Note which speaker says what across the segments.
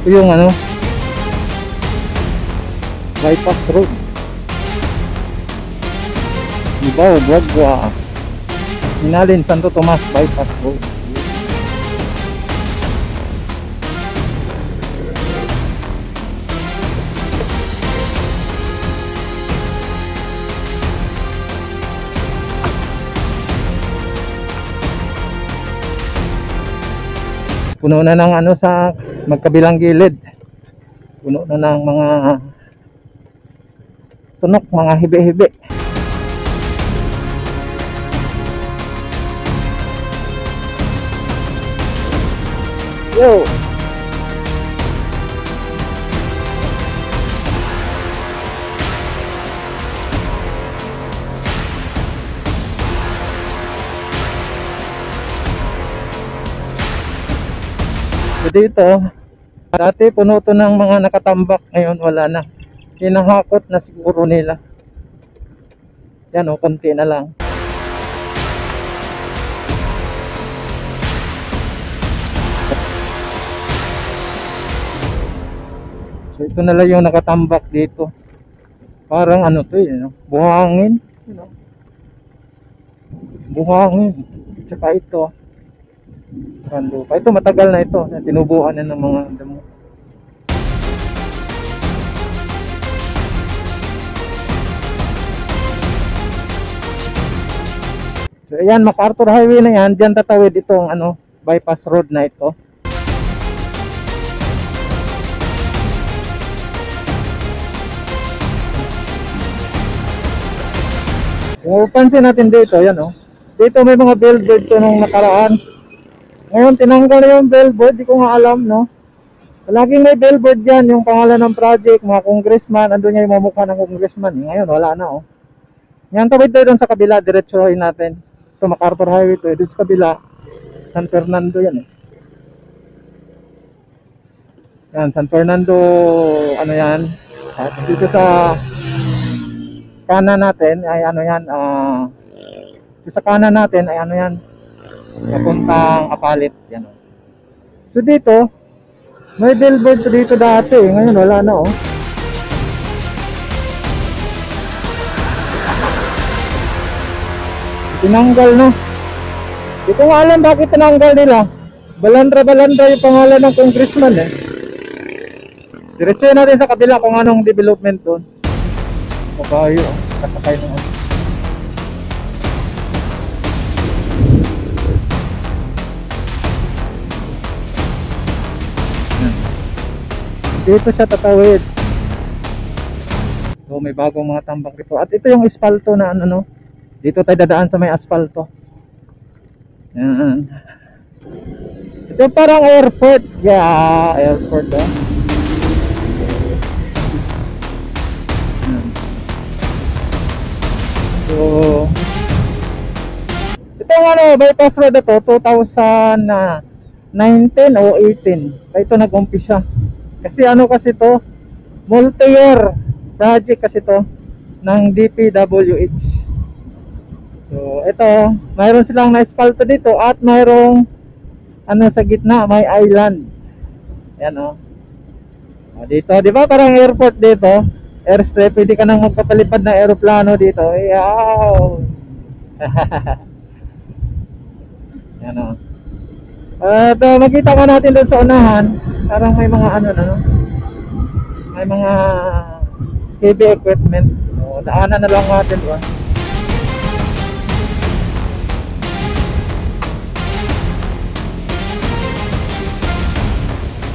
Speaker 1: Ito yung ano, bypass road. Ibao, Guagua, Hinalin, Santo Tomas bypass road. Puno na ng ano sa magkabilang gilid. Puno na ng mga tunok, mga hibi-hibi. Yo. So dito, dati puno to ng mga nakatambak, ngayon wala na. Hinahakot na siguro nila. Yan o, konti na lang. So ito na lang yung nakatambak dito. Parang ano to no? Buhangin, buhangin. Tsaka ito lupa. Ito matagal na ito, tinubuan na ng mga damo. So ayan, MacArthur Highway na yan. Diyan tatawid itong ano, bypass road na ito. Kung pansin natin dito, yan o. Dito may mga billboard to nung nakaraan. Ngayon tinanggal na yung billboard, di ko nga alam, no. Laging may billboard yan, yung pangalan ng project, mga congressman, andun niya yung mukha ng congressman. Ngayon wala na, oh. Yan, tawid tayo doon sa kabila, diretsuhin natin. Ito MacArthur Highway to, doon sa kabila, San Fernando yan, eh. Yan, San Fernando, ano yan. At dito sa kanan natin ay ano yan, sa kanan natin ay ano yan, papuntang Apalit yan. So dito may billboard dito dati, ngayon wala na, oh. Tinanggal na. Hindi ko nga alam bakit tinanggal nila. Balandra yung pangalan ng congressman, eh. Diretso natin sa kabila kung anong development doon. Kabayo, oh. Kasakay na, oh. Dito siya tatawid. So may bagong mga tambak dito. At ito yung espalto na ano, no. Dito tayo dadaan sa may asfalto. Yan. Ito parang airport. Yeah, airport, oh. Yan. So itong ano, bypass road ito 2019 o 18. Ito nag-umpisa. Kasi ano kasi to, multi-year project kasi to ng DPWH. So ito, mayroon silang na-espalto dito at mayroong ano sa gitna, may island. Yan, oh. Dito, di ba parang airport dito? Airstrip, pwede ka nang magpapalipad na aeroplano dito. Yaw! Yan, oh. At makita ka natin doon sa unahan, parang may mga ano na, no? May mga heavy equipment. So, daanan na lang natin doon.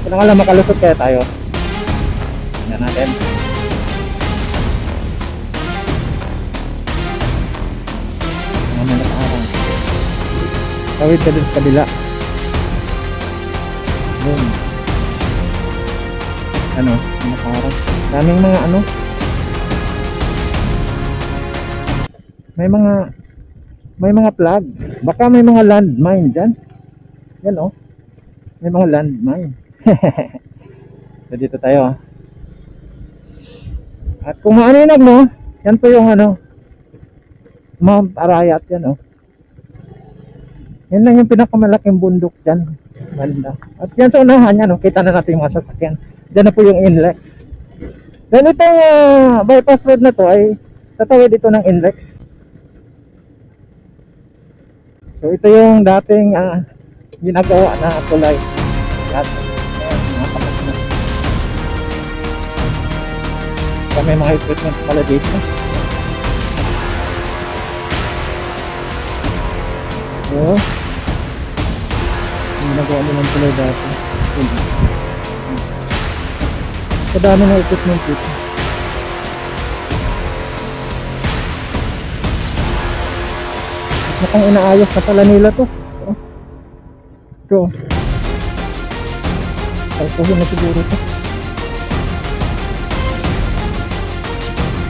Speaker 1: Kung nga lang makalusot kaya tayo. Yan natin. May nakaarang. Tawid ka dun sa kabila. Boom. Ano, nakaharap. Daming mga ano. May mga plug. Baka may mga landmine dyan. Yan, oh. May mga landmine. So dito tayo, ah. At kung maaninag mo, yan po yung ano, Mount Arayat yan, oh. Yan lang yung pinakamalaking bundok dyan. Banda. At yan sa unahan yan, no? Kita na natin yung mga sasakyan. Diyan na po yung NLEX. Then itong bypass road na to ay tatawid dito ng NLEX. So ito yung dating ginagawa na tulay. Lahat. Mga tapat na. So, may mga equipment pala dito. So, ginagawa nyo ng tulay dati. So dami ng equipment dito. Mukhang inaayos na pala nila to. Ito. Alcohol na siguro to.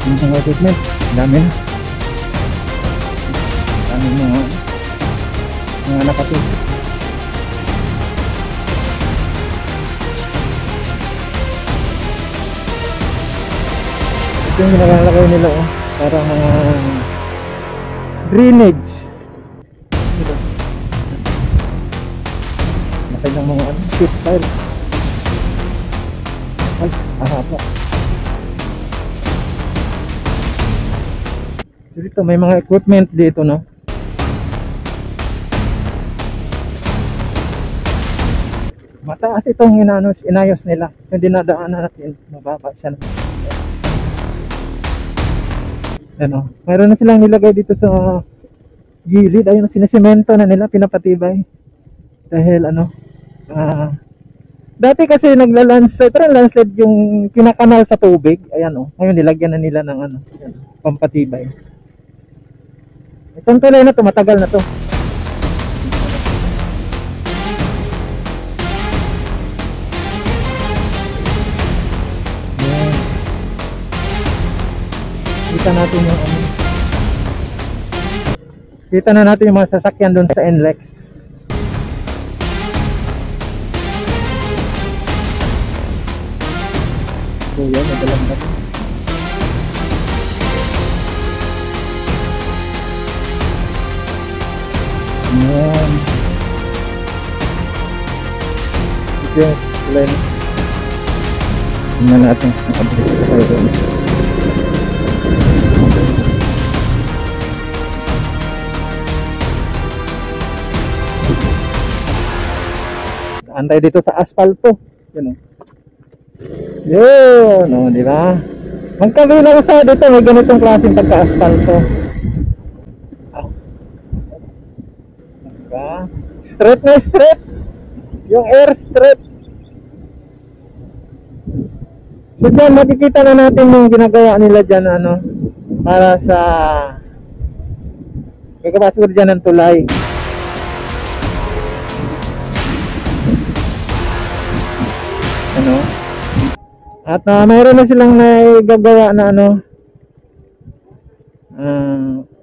Speaker 1: Yung mga equipment, dami na. Dami mga nakatutok. Ito yung nilalagay nila para mga drainage. Ito. Nakay ng mga ship tile. Ay, ahapa. So dito may mga equipment dito, no? Mataas itong inayos nila. Yung dinadaanan natin, mababa siya. Ano, mayroon na silang nilagay dito sa gilid. Ayun, sinisemento na nila, pinapatibay. Dahil dati kasi nagla-landslide, pero landslide yung kinakanal sa tubig. Ayan ngayon nilagyan na nila ng yan, pampatibay. Itong tulay na to, matagal na to. Ayan. Kita natin yung kita na natin yung mga sasakyan doon sa NLEX. So yan, madalang na. Ayan. Ito yung tulay na. Tingnan natin ang update tayo doon. Antay dito sa asfalto. Yun Yun, di ba? Magkabilang sa dito, may ganitong klaseng pagka-asfalto. Diba? Straight na straight. Yung air straight. So dyan, makikita na natin yung ginagawa nila dyan, para sa kakapasiguro dyan ng tulay. At mayroon na silang nagagawa na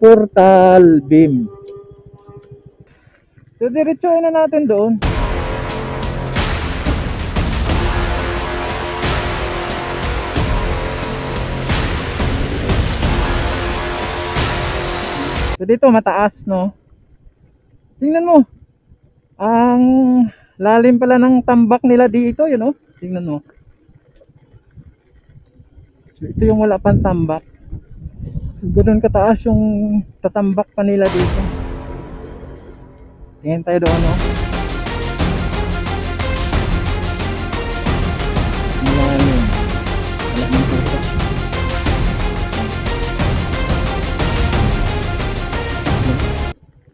Speaker 1: portal beam. So diretsuhin na natin doon. So dito mataas, no? Tingnan mo. Ang lalim pala ng tambak nila dito, yun, no? Tingnan mo. So ito yung wala pang tambak. So ganoon kataas yung tatambak pa nila dito. Tingin tayo doon, no? Malalim. Malalim dito.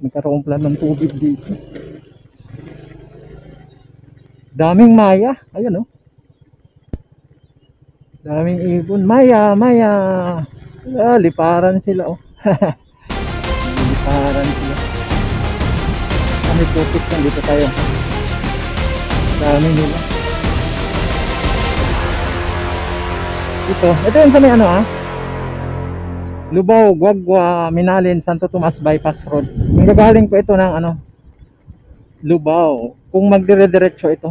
Speaker 1: Nagkaroon pala ng tubig dito. Daming maya. Ayun, no? Daming ibon. Maya. Liparan sila, Liparan sila. Kami putik lang dito tayo. Dami nila. Ito yung sa may Lubao, Guagua, Minalin, Santo Tomas Bypass Road. Magagaling po ito ng Lubao. Kung magdire-diretso ito.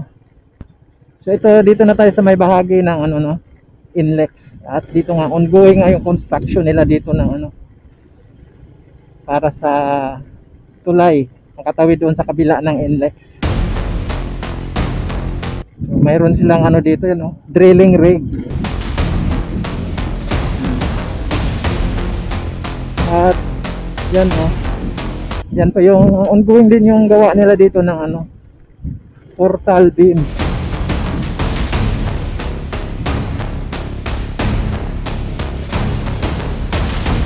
Speaker 1: So ito, dito na tayo sa may bahagi ng NLEX. At dito nga, ongoing nga yung construction nila dito ng para sa tulay ang katawid doon sa kabila ng NLEX. mayroon silang ano dito, yan oh, drilling rig. At yan oh, yan pa yung ongoing din yung gawa nila dito ng ano, portal beam.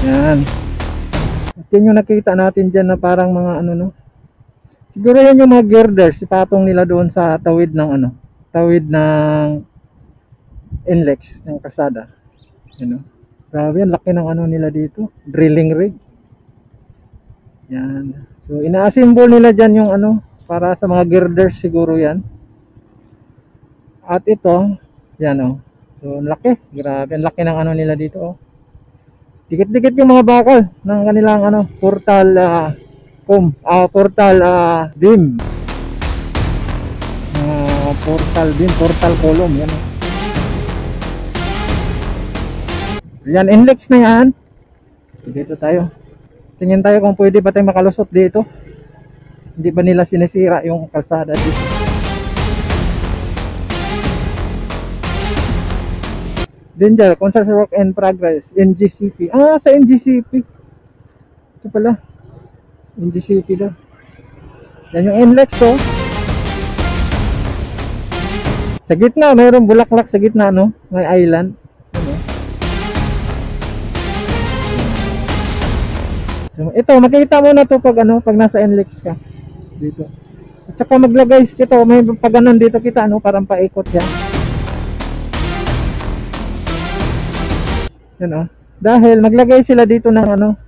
Speaker 1: Yan. At yan yung nakita natin dyan na parang mga ano no, siguro yan yung mga girders, ipatong nila doon sa tawid ng ano, tawid ng NLEX ng kasada. Yan o. Grabe yan, laki ng ano nila dito, drilling rig. Yan. So ina-assemble nila dyan yung ano, para sa mga girders siguro yan. At ito, yan o. So laki, grabe, ang laki ng ano nila dito o. Dikit-dikit yung mga bakal ng kanilang ano, portal portal beam. Portal beam, portal column, yan. Yan, NLEX na yan. So, dito tayo. Tingin tayo kung pwede ba tayo makalusot dito. Hindi ba nila sinisira yung kalsada dito. Danger, construction work in progress, NGCP. Sa NGCP. Ito pala. NGCP daw. Yan yung NLEX oh. Sa gitna, mayroong bulaklak sa gitna no. May island. Ano? Ito, makikita mo na to pag ano, pag nasa NLEX ka. Dito. At saka maglagay ito, may pag ganun dito kita ano, parang paikot yan. Yan oh. Dahil maglagay sila dito ng ano,